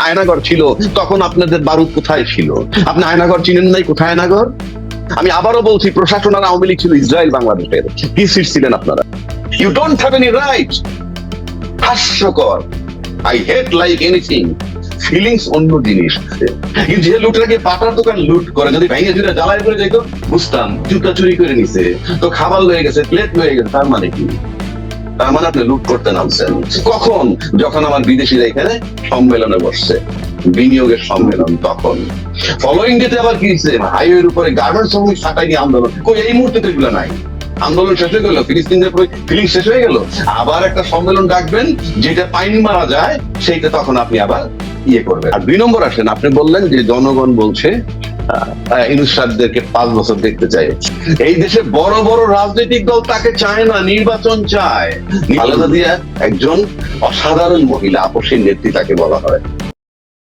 আয়নাগর ছিল, তখন আপনাদের বারুদ কোথায় ছিল? আপনি আয়নাগর চিনেন নাই? কোথায় আয়নাগর? আমি আবারও বলছি, প্রশাসন আর আওয়ামী লীগ ছিল ইসরায়েল বাংলাদেশের। কি সিট ছিলেন আপনারা? You don't have any right. হাস্যকর। I hate like anything. Feelings অন্য জিনিস। কিন্তু যে লুটটাকে পাটার দোকান লুট করে, যদি ভেঙে চুরে জ্বালাই করে যাইতো বুঝতাম, জুতা চুরি করে নিছে, তো খাবার লয়ে গেছে, প্লেট লয়ে গেছে, তার মানে কি? তার মানে আপনি লুট করতে নামছেন কখন? যখন আমার বিদেশিরা এখানে সম্মেলনে বসছে, বিনিয়োগের সম্মেলন, তখন। ফলোইং ডেতে আবার কি হচ্ছে? হাইওয়ের উপরে গার্মেন্টস শ্রমিক ছাঁটাই নিয়ে আন্দোলন। কই, এই মুহূর্তে তো এগুলো নাই। আন্দোলন শেষ হয়ে গেল, ফিলিস্তিনদের ফিলিং শেষ হয়ে গেল, আবার একটা সম্মেলন ডাকবেন, যেটা পাইন মারা যায়, সেইটা তখন আপনি আবার ইয়ে করবেন। আর 2 নম্বর আসেন, আপনি বললেন যে জনগণ বলছে ইউনূস সাহেবদেরকে 5 বছর দেখতে চাই। এই দেশে বড় বড় রাজনৈতিক দল তাকে চায় না, নির্বাচন চায়। খালেদা জিয়া একজন অসাধারণ মহিলা, আপসীর নেত্রী তাকে বলা হয়।